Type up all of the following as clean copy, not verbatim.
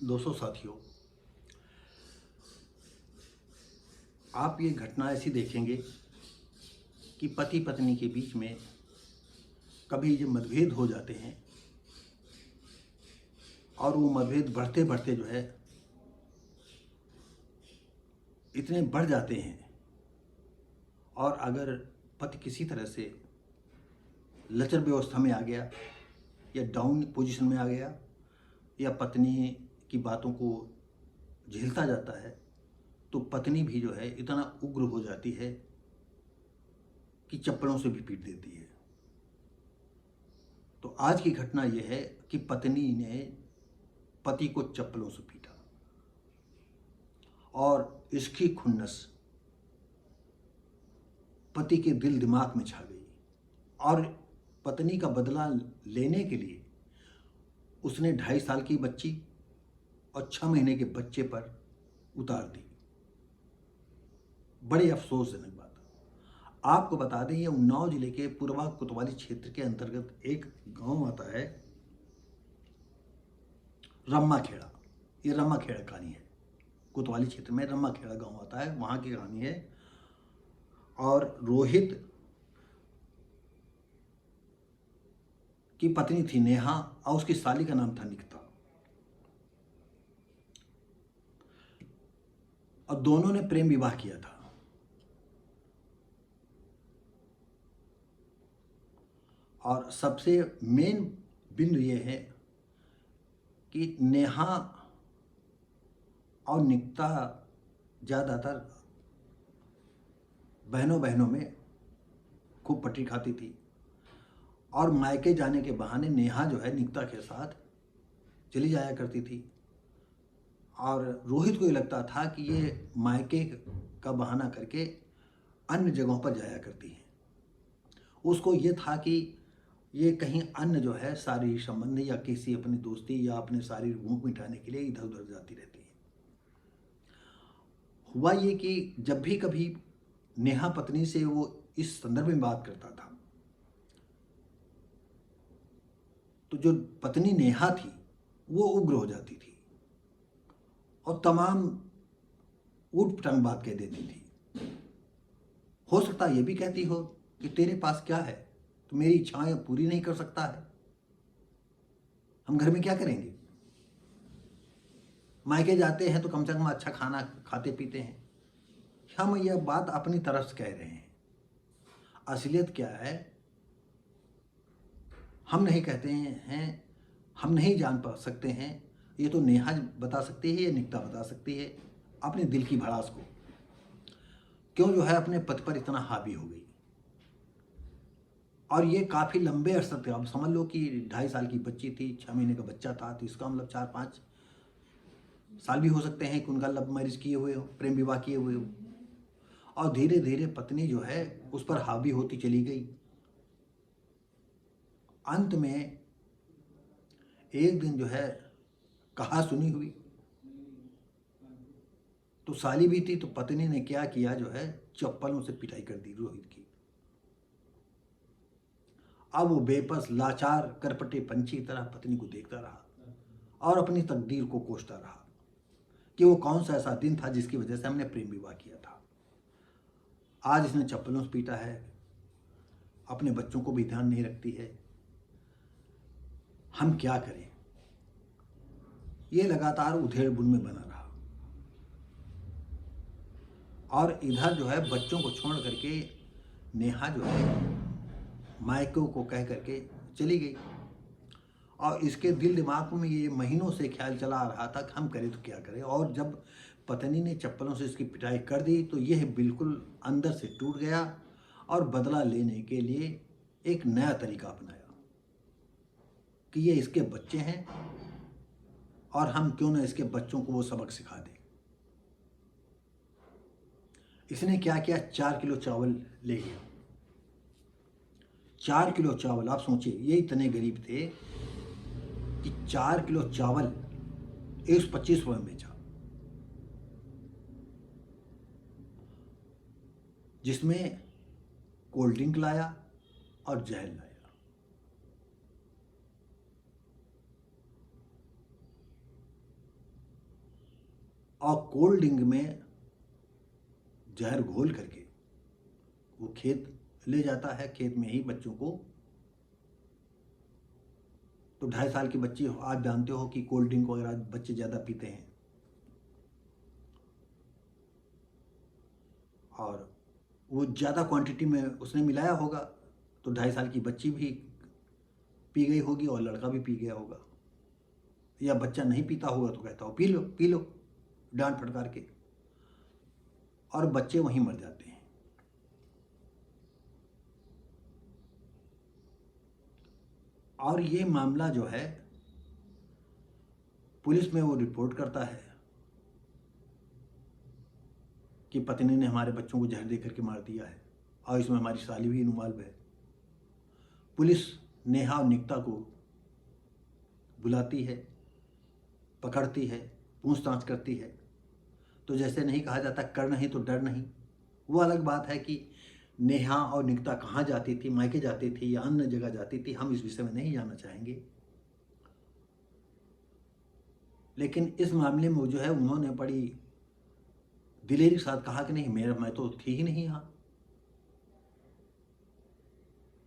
दोस्तों साथियों, आप ये घटना ऐसी देखेंगे कि पति पत्नी के बीच में कभी जो मतभेद हो जाते हैं और वो मतभेद बढ़ते बढ़ते जो है इतने बढ़ जाते हैं। और अगर पति किसी तरह से लचर व्यवस्था में आ गया या डाउन पोजीशन में आ गया या पत्नी की बातों को झेलता जाता है, तो पत्नी भी जो है इतना उग्र हो जाती है कि चप्पलों से भी पीट देती है। तो आज की घटना यह है कि पत्नी ने पति को चप्पलों से पीटा और इसकी खुन्नस पति के दिल दिमाग में छा गई और पत्नी का बदला लेने के लिए उसने 2.5 साल की बच्ची और 6 महीने के बच्चे पर उतार दी। बड़े अफसोसजनक बात। आपको बता दें, ये उन्नाव जिले के पूर्वा कोतवाली क्षेत्र के अंतर्गत एक गांव आता है रम्माखेड़ा। ये रम्माखेड़ा कहानी है। कोतवाली क्षेत्र में रम्माखेड़ा गांव आता है, वहां की कहानी है। और रोहित की पत्नी थी नेहा और उसकी साली का नाम था निकिता। और दोनों ने प्रेम विवाह किया था। और सबसे मेन बिंदु ये है कि नेहा और निकिता ज़्यादातर बहनों बहनों में खूब पट्टी खाती थी और मायके जाने के बहाने नेहा जो है निकिता के साथ चली जाया करती थी। और रोहित को ये लगता था कि ये मायके का बहाना करके अन्य जगहों पर जाया करती हैं। उसको ये था कि ये कहीं अन्य जो है शारीरिक संबंध या किसी अपनी दोस्ती या अपने शारीरिक भूख मिटाने के लिए इधर उधर जाती रहती है। हुआ ये कि जब भी कभी नेहा पत्नी से वो इस संदर्भ में बात करता था तो जो पत्नी नेहा थी वो उग्र हो जाती थी और तमाम ऊट पटांग बात कह देती थी। हो सकता ये भी कहती हो कि तेरे पास क्या है, तो मेरी इच्छाएं पूरी नहीं कर सकता है, हम घर में क्या करेंगे, मायके जाते हैं तो कम से कम अच्छा खाना खाते पीते हैं। हम यह बात अपनी तरफ से कह रहे हैं। असलियत क्या है हम नहीं कहते हैं, हम नहीं जान पा सकते हैं। ये तो नेहा बता सकती है या निकिता बता सकती है अपने दिल की भड़ास को, क्यों जो है अपने पति पर इतना हावी हो गई। और ये काफ़ी लंबे अरसे तक, अब समझ लो कि 2.5 साल की बच्ची थी, 6 महीने का बच्चा था, तो इसका मतलब 4-5 साल भी हो सकते हैं कि उनका लव मैरिज किए हुए हो, प्रेम विवाह किए हुए हो। और धीरे धीरे पत्नी जो है उस पर हावी होती चली गई। अंत में एक दिन जो है कहा सुनी हुई, तो साली भी थी, तो पत्नी ने क्या किया जो है चप्पलों से पिटाई कर दी रोहित की। अब वो बेबस लाचार करपटे पंछी की तरह पत्नी को देखता रहा और अपनी तकदीर को कोसता रहा कि वो कौन सा ऐसा दिन था जिसकी वजह से हमने प्रेम विवाह किया था। आज इसने चप्पलों से पीटा है, अपने बच्चों को भी ध्यान नहीं रखती है, हम क्या करें। ये लगातार उधेड़ बुन में बना रहा और इधर जो है बच्चों को छोड़ करके नेहा जो है मायकों को कह करके चली गई। और इसके दिल दिमाग में ये महीनों से ख्याल चला आ रहा था कि हम करें तो क्या करें। और जब पत्नी ने चप्पलों से इसकी पिटाई कर दी तो यह बिल्कुल अंदर से टूट गया और बदला लेने के लिए एक नया तरीका अपनाया कि ये इसके बच्चे हैं और हम क्यों ना इसके बच्चों को वो सबक सिखा दें। इसने क्या किया, 4 किलो चावल ले गया। 4 किलो चावल, आप सोचिए ये इतने गरीब थे कि 4 किलो चावल 125 रुपये में बेचा, जिसमें कोल्ड ड्रिंक लाया और जहर लाया। और कोल्ड ड्रिंक में जहर घोल करके वो खेत ले जाता है। खेत में ही बच्चों को, तो 2.5 साल की बच्ची, आप जानते हो कि कोल्ड ड्रिंक वगैरह बच्चे ज़्यादा पीते हैं, और वो ज़्यादा क्वांटिटी में उसने मिलाया होगा, तो 2.5 साल की बच्ची भी पी गई होगी और लड़का भी पी गया होगा। या बच्चा नहीं पीता होगा तो कहता हो पी लो पी लो, डांट फटकार के, और बच्चे वहीं मर जाते हैं। और ये मामला जो है पुलिस में वो रिपोर्ट करता है कि पत्नी ने हमारे बच्चों को जहर दे करके मार दिया है, और इसमें हमारी साली भी इन्वॉल्व है। पुलिस नेहा और निकिता को बुलाती है, पकड़ती है, पूछताछ करती है। तो जैसे नहीं कहा जाता कर नहीं तो डर नहीं, वो अलग बात है कि नेहा और निकिता कहाँ जाती थी, मायके जाती थी या अन्य जगह जाती थी, हम इस विषय में नहीं जानना चाहेंगे। लेकिन इस मामले में जो है उन्होंने बड़ी दिलेरी के साथ कहा कि नहीं, मैं तो थी ही नहीं यहाँ।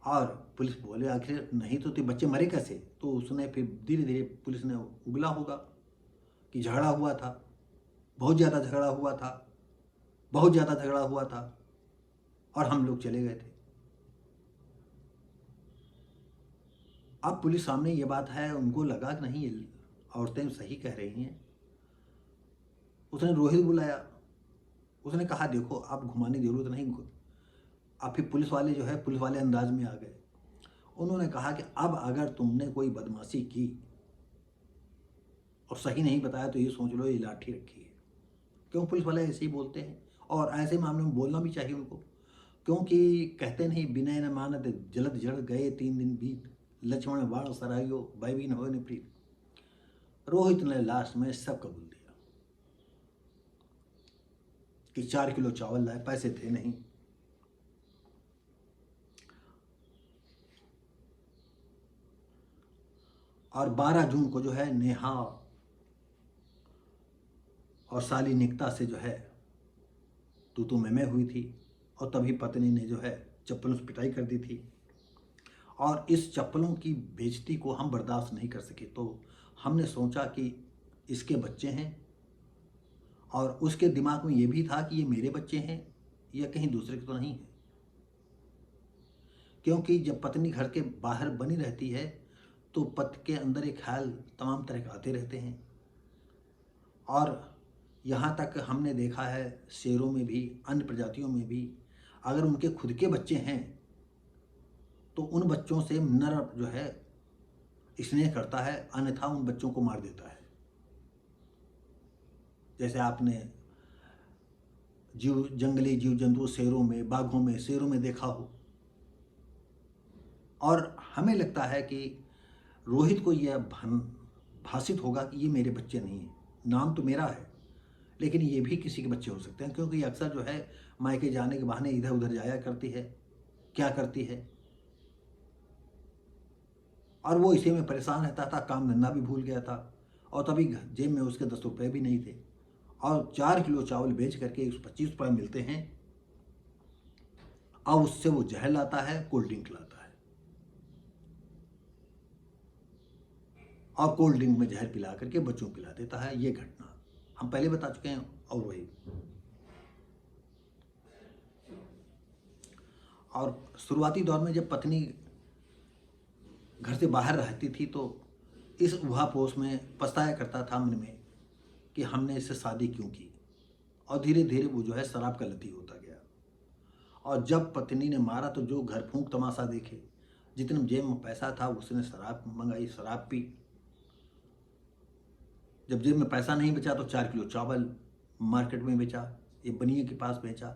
और पुलिस बोले आखिर नहीं तो बच्चे मरे कैसे? तो उसने फिर धीरे धीरे पुलिस ने उगला होगा कि झगड़ा हुआ था, बहुत ज़्यादा झगड़ा हुआ था, बहुत ज़्यादा झगड़ा हुआ था, और हम लोग चले गए थे। अब पुलिस सामने ये बात है, उनको लगा कि नहीं ये औरतें सही कह रही हैं। उसने रोहित बुलाया, उसने कहा देखो अब घुमाने की जरूरत नहीं। अब फिर पुलिस वाले जो है पुलिस वाले अंदाज में आ गए। उन्होंने कहा कि अब अगर तुमने कोई बदमाशी की और सही नहीं बताया तो ये सोच लो ये लाठी रखी है। क्यों पुलिस वाले ऐसे ही बोलते हैं, और ऐसे मामले में बोलना भी चाहिए उनको, क्योंकि कहते नहीं विनय न मानत जलद जड़ गए 3 दिन बीत, लक्ष्मण बाण सरायो भयबीन हो प्रीत। रोहित ने लास्ट में सब कबूल दिया कि 4 किलो चावल लाए, पैसे थे नहीं। और 12 जून को जो है नेहा और साली निकिता से जो है तू मैं हुई थी, और तभी पत्नी ने जो है चप्पलों से पिटाई कर दी थी। और इस चप्पलों की बेइज्जती को हम बर्दाश्त नहीं कर सके, तो हमने सोचा कि इसके बच्चे हैं, और उसके दिमाग में ये भी था कि ये मेरे बच्चे हैं या कहीं दूसरे के तो नहीं है। क्योंकि जब पत्नी घर के बाहर बनी रहती है तो पति के अंदर एक ख्याल तमाम तरह के आते रहते हैं। और यहाँ तक हमने देखा है शेरों में भी, अन्य प्रजातियों में भी, अगर उनके खुद के बच्चे हैं तो उन बच्चों से नर जो है स्नेह करता है, अन्यथा उन बच्चों को मार देता है। जैसे आपने जंगली जीव जंतु शेरों में, बाघों में, शेरों में देखा हो। और हमें लगता है कि रोहित को यह भाषित होगा कि ये मेरे बच्चे नहीं हैं, नाम तो मेरा है लेकिन ये भी किसी के बच्चे हो सकते हैं, क्योंकि अक्सर जो है मायके जाने के बहाने इधर उधर जाया करती है, क्या करती है, और वो इसी में परेशान रहता था, काम धंधा भी भूल गया था, और तभी जेब में उसके 10 रुपये भी नहीं थे, और 4 किलो चावल बेच करके उस 25 रुपये मिलते हैं, और उससे वो जहर लाता है, कोल्ड ड्रिंक लाता है, और कोल्ड ड्रिंक में जहर पिला करके बच्चों को पिला देता है। ये घटना हम पहले बता चुके हैं। और वही, और शुरुआती दौर में जब पत्नी घर से बाहर रहती थी तो इस उहापोस में पछताया करता था मन में कि हमने इससे शादी क्यों की, और धीरे धीरे वो जो है शराब का लती होता गया। और जब पत्नी ने मारा तो जो घर फूंक तमाशा देखे, जितने जेब में पैसा था उसने शराब मंगाई, शराब पी। जब जेब में पैसा नहीं बचा तो 4 किलो चावल मार्केट में बेचा, ये बनिए के पास बेचा,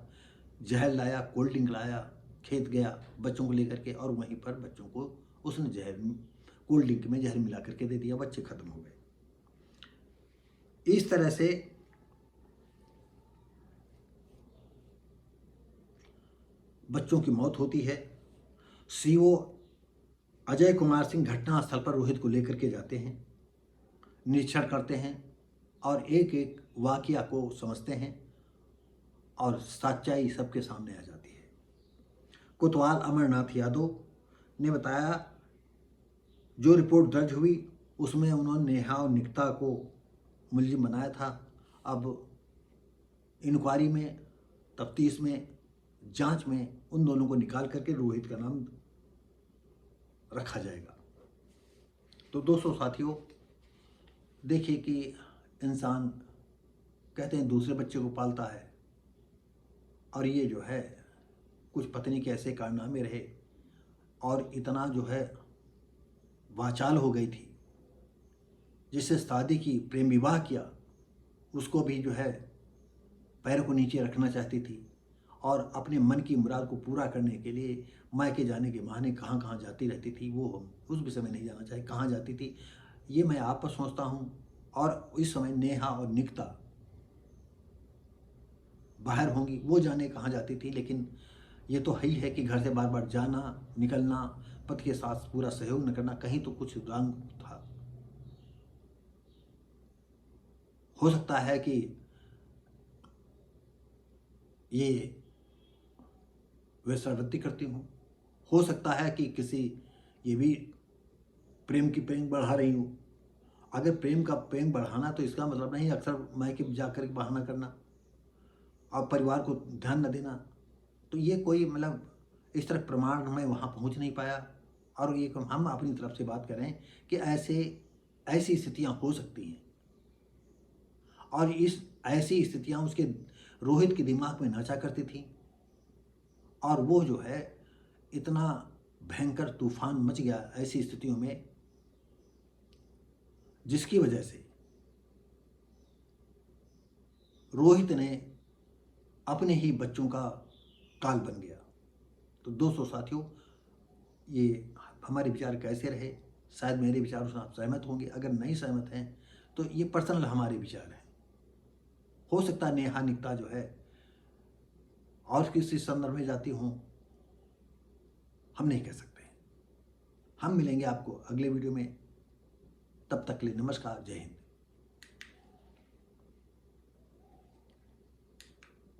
जहर लाया, कोल्ड ड्रिंक लाया, खेत गया बच्चों को लेकर के, और वहीं पर बच्चों को उसने जहर, कोल्ड ड्रिंक में जहर मिला करके दे दिया, बच्चे खत्म हो गए। इस तरह से बच्चों की मौत होती है। सीओ अजय कुमार सिंह घटनास्थल पर रोहित को लेकर के जाते हैं, निरीक्षण करते हैं, और एक एक वाकया को समझते हैं और सच्चाई सबके सामने आ जाती है। कोतवाल अमरनाथ यादव ने बताया, जो रिपोर्ट दर्ज हुई उसमें उन्होंने नेहा और निकिता को मुलजिम बनाया था। अब इंक्वायरी में, तफ्तीश में, जांच में उन दोनों को निकाल करके रोहित का नाम रखा जाएगा। तो दोस्तों साथियों, देखिए कि इंसान कहते हैं दूसरे बच्चे को पालता है, और ये जो है कुछ पत्नी के ऐसे कारनामे रहे और इतना जो है वाचाल हो गई थी, जिससे शादी की, प्रेम विवाह किया, उसको भी जो है पैरों को नीचे रखना चाहती थी और अपने मन की मुराद को पूरा करने के लिए मायके जाने के बहाने कहाँ कहाँ जाती रहती थी। वो हम उस विषय में नहीं जाना चाहे कहाँ जाती थी, ये मैं आप पर सोचता हूँ। और इस समय नेहा और निकिता बाहर होंगी, वो जाने कहाँ जाती थी, लेकिन ये तो है ही है कि घर से बार बार जाना, निकलना, पति के साथ पूरा सहयोग न करना, कहीं तो कुछ रंग था। हो सकता है कि ये वेश्यावृत्ति करती हूँ, हो सकता है कि किसी, ये भी प्रेम की प्रेम बढ़ा रही हूँ। अगर प्रेम का प्रेम बढ़ाना तो इसका मतलब नहीं अक्सर मायके जाकर बहाना करना और परिवार को ध्यान न देना। तो ये कोई मतलब इस तरह प्रमाण मैं वहाँ पहुँच नहीं पाया। और ये हम अपनी तरफ से बात करें कि ऐसी स्थितियाँ हो सकती हैं, और इस ऐसी स्थितियाँ उसके रोहित के दिमाग में नाचा करती थी, और वो जो है इतना भयंकर तूफान मच गया ऐसी स्थितियों में, जिसकी वजह से रोहित ने अपने ही बच्चों का काल बन गया। तो दोस्तों साथियों, ये हमारे विचार कैसे रहे, शायद मेरे विचारों से आप सहमत होंगे। अगर नहीं सहमत हैं तो ये पर्सनल हमारे विचार हैं। हो सकता है नेहा निकिता जो है और किसी संदर्भ में जाती हों, हम नहीं कह सकते। हम मिलेंगे आपको अगले वीडियो में, तब तक के लिए नमस्कार, जय हिंद।